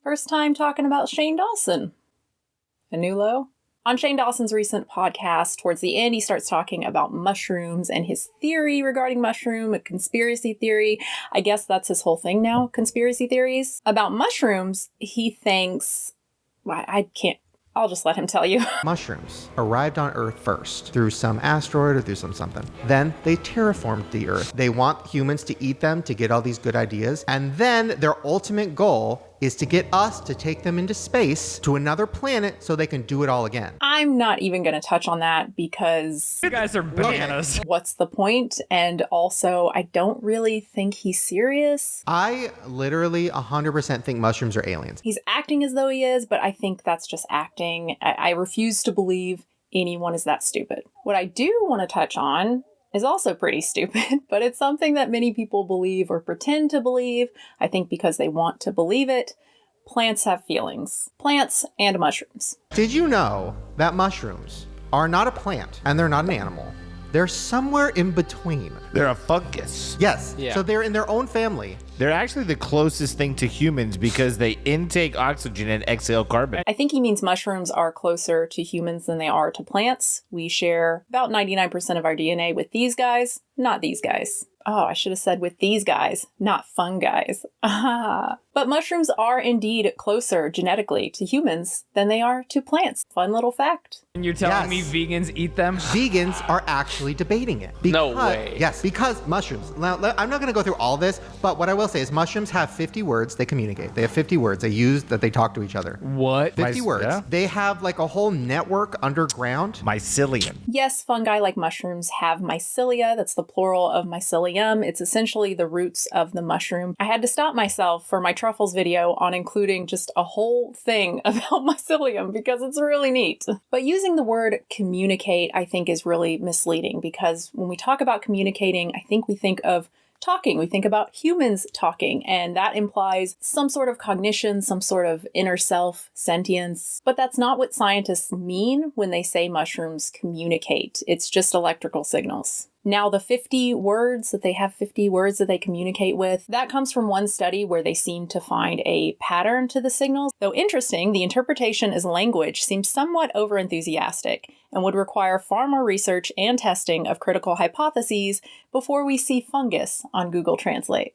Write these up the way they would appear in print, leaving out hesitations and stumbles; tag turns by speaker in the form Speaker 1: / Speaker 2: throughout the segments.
Speaker 1: First time talking about Shane Dawson. A new low? On Shane Dawson's recent podcast, towards the end, he starts talking about mushrooms and his theory regarding mushroom, a conspiracy theory. I guess that's his whole thing now, conspiracy theories. About mushrooms, he thinks... I'll just let him tell you.
Speaker 2: Mushrooms arrived on Earth first through some asteroid or through something. Then they terraformed the Earth. They want humans to eat them to get all these good ideas. And then their ultimate goal is to get us to take them into space to another planet so they can do it all again.
Speaker 1: I'm not even going to touch on that because...
Speaker 3: You guys are bananas.
Speaker 1: What's the point? And also, I don't really think he's serious.
Speaker 2: I literally 100% think mushrooms are aliens.
Speaker 1: He's acting as though he is, but I think that's just acting. I refuse to believe anyone is that stupid. What I do want to touch on is also pretty stupid, but it's something that many people believe or pretend to believe, I think because they want to believe it. Plants have feelings. Plants and mushrooms.
Speaker 2: Did you know that mushrooms are not a plant and they're not an animal? They're somewhere in between.
Speaker 4: They're a fungus.
Speaker 2: Yes, so they're in their own family.
Speaker 4: They're actually the closest thing to humans because they intake oxygen and exhale carbon.
Speaker 1: I think he means mushrooms are closer to humans than they are to plants. We share about 99% of our DNA with these guys, not these guys. Oh, I should have said with these guys, not fun guys. But mushrooms are indeed closer genetically to humans than they are to plants. Fun little fact.
Speaker 3: And you're telling me vegans eat them?
Speaker 2: Vegans are actually debating it.
Speaker 5: No way.
Speaker 2: Yes, because mushrooms. Now, I'm not going to go through all this, but what I will say is mushrooms have 50 words they communicate. They have 50 words they use that they talk to each other.
Speaker 3: What?
Speaker 2: 50 words.
Speaker 4: Yeah.
Speaker 2: They have like a whole network underground.
Speaker 4: Mycelium.
Speaker 1: Yes, fungi like mushrooms have mycelia. That's the plural of mycelium. It's essentially the roots of the mushroom. I had to stop myself for my truffles video on including just a whole thing about mycelium because it's really neat. But using the word communicate, I think, is really misleading because when we talk about communicating, I think we think of talking. We think about humans talking, and that implies some sort of cognition, some sort of inner self, sentience. But that's not what scientists mean when they say mushrooms communicate. It's just electrical signals. Now, the 50 words that they communicate with, that comes from one study where they seem to find a pattern to the signals. Though interesting, the interpretation as language seems somewhat overenthusiastic and would require far more research and testing of critical hypotheses before we see fungus on Google Translate.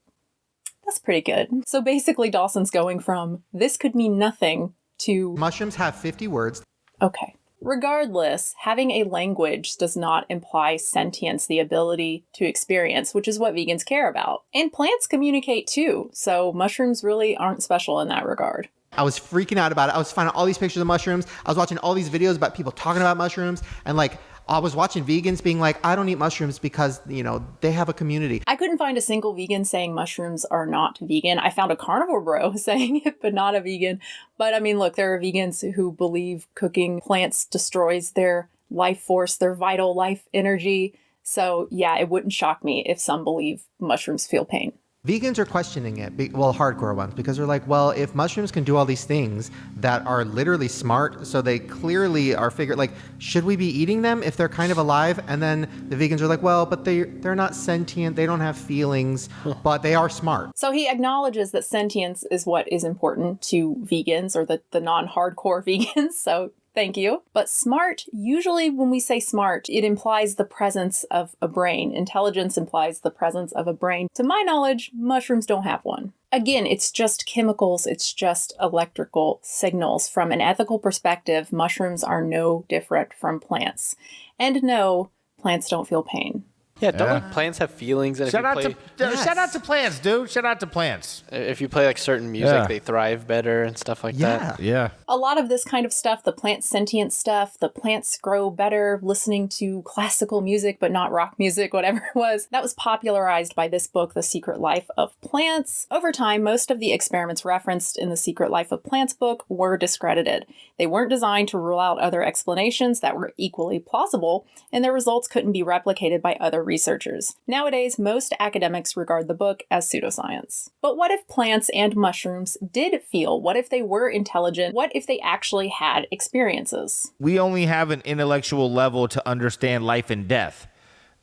Speaker 1: That's pretty good. So basically, Dawson's going from this could mean nothing to
Speaker 2: Mushrooms have 50 words.
Speaker 1: Okay. Regardless, having a language does not imply sentience, the ability to experience, which is what vegans care about. And plants communicate too, so mushrooms really aren't special in that regard.
Speaker 2: I was freaking out about it. I was finding all these pictures of mushrooms. I was watching all these videos about people talking about mushrooms, and like I was watching vegans being like, I don't eat mushrooms because, you know, they have a community.
Speaker 1: I couldn't find a single vegan saying mushrooms are not vegan. I found a carnivore bro saying it, but not a vegan. But I mean, look, there are vegans who believe cooking plants destroys their life force, their vital life energy. So yeah, it wouldn't shock me if some believe mushrooms feel pain.
Speaker 2: Vegans are questioning it, well, hardcore ones, because they're like, well, if mushrooms can do all these things that are literally smart, so they clearly are like, should we be eating them if they're kind of alive? And then the vegans are like, well, but they're not sentient, they don't have feelings, but they are smart.
Speaker 1: So he acknowledges that sentience is what is important to vegans or the non-hardcore vegans, so thank you. But smart, usually when we say smart, it implies the presence of a brain. Intelligence implies the presence of a brain. To my knowledge, mushrooms don't have one. Again, it's just chemicals, it's just electrical signals. From an ethical perspective, mushrooms are no different from plants. And no, plants don't feel pain.
Speaker 5: Yeah, don't like plants have feelings? And
Speaker 4: Shout out to plants, dude. Shout out to plants.
Speaker 5: If you play like certain music, they thrive better and stuff like that.
Speaker 4: Yeah.
Speaker 1: A lot of this kind of stuff, the plant sentient stuff, the plants grow better listening to classical music, but not rock music, whatever it was, that was popularized by this book, The Secret Life of Plants. Over time, most of the experiments referenced in the Secret Life of Plants book were discredited. They weren't designed to rule out other explanations that were equally plausible, and their results couldn't be replicated by other researchers. Nowadays, most academics regard the book as pseudoscience. But what if plants and mushrooms did feel? What if they were intelligent? What if they actually had experiences?
Speaker 4: We only have an intellectual level to understand life and death.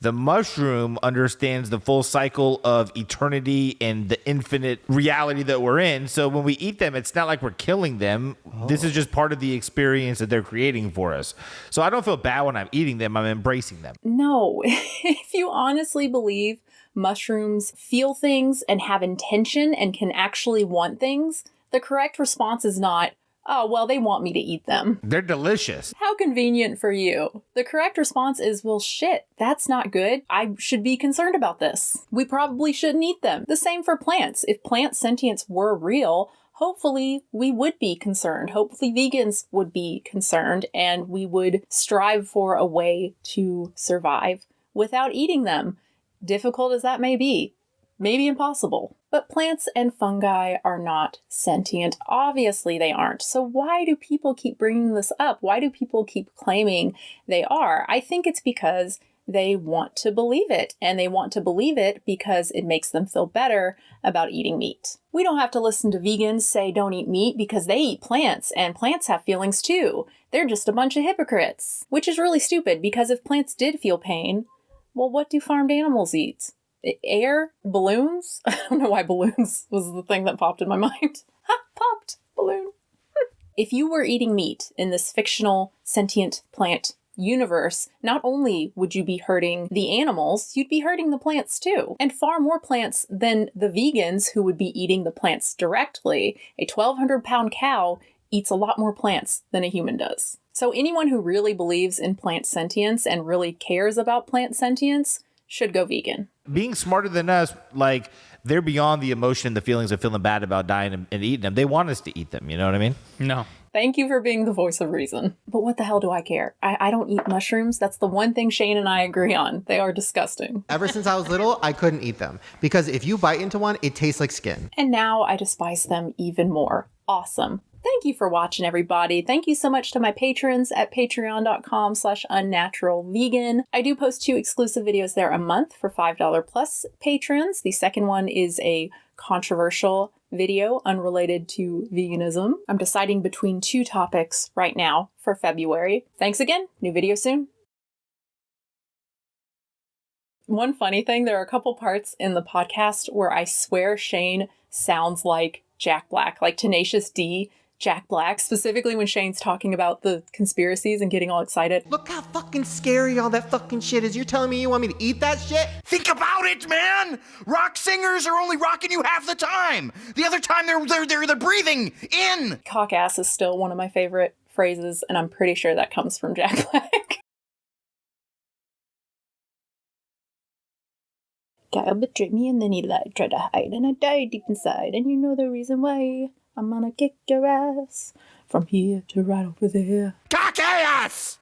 Speaker 4: The mushroom understands the full cycle of eternity and the infinite reality that we're in. So when we eat them, it's not like we're killing them. This is just part of the experience that they're creating for us. So I don't feel bad when I'm eating them. I'm embracing them.
Speaker 1: No, if you honestly believe mushrooms feel things and have intention and can actually want things, the correct response is not, oh, well, they want me to eat them.
Speaker 4: They're delicious.
Speaker 1: How convenient for you. The correct response is, well, shit, that's not good. I should be concerned about this. We probably shouldn't eat them. The same for plants. If plant sentience were real, hopefully we would be concerned. Hopefully vegans would be concerned and we would strive for a way to survive without eating them. Difficult as that may be. Maybe impossible. But plants and fungi are not sentient. Obviously they aren't. So why do people keep bringing this up? Why do people keep claiming they are? I think it's because they want to believe it. And they want to believe it because it makes them feel better about eating meat. We don't have to listen to vegans say don't eat meat because they eat plants and plants have feelings too. They're just a bunch of hypocrites. Which is really stupid because if plants did feel pain, well, what do farmed animals eat? Air? Balloons? I don't know why balloons was the thing that popped in my mind. Ha! Popped! Balloon. If you were eating meat in this fictional sentient plant universe, not only would you be hurting the animals, you'd be hurting the plants too. And far more plants than the vegans who would be eating the plants directly. A 1,200-pound cow eats a lot more plants than a human does. So anyone who really believes in plant sentience and really cares about plant sentience should go vegan.
Speaker 4: Being smarter than us, like, they're beyond the emotion and the feelings of feeling bad about dying and eating them. They want us to eat them, you know what I mean?
Speaker 3: No.
Speaker 1: Thank you for being the voice of reason. But what the hell do I care? I don't eat mushrooms. That's the one thing Shane and I agree on. They are disgusting.
Speaker 2: Ever since I was little, I couldn't eat them because if you bite into one, it tastes like skin.
Speaker 1: And now I despise them even more. Awesome. Thank you for watching, everybody. Thank you so much to my patrons at patreon.com/unnaturalvegan. I do post 2 exclusive videos there a month for $5 plus patrons. The second one is a controversial video unrelated to veganism. I'm deciding between 2 topics right now for February. Thanks again. New video soon. One funny thing, there are a couple parts in the podcast where I swear Shane sounds like Jack Black, like Tenacious D, Jack Black, specifically when Shane's talking about the conspiracies and getting all excited.
Speaker 2: Look how fucking scary all that fucking shit is. You're telling me you want me to eat that shit?
Speaker 6: Think about it, man! Rock singers are only rocking you half the time. The other time they're breathing in.
Speaker 1: Cock ass is still one of my favorite phrases, and I'm pretty sure that comes from Jack Black. Kyle betrayed me and then he lied, tried to hide, and I died deep inside. And you know the reason why. I'm gonna kick your ass from here to right over there.
Speaker 6: God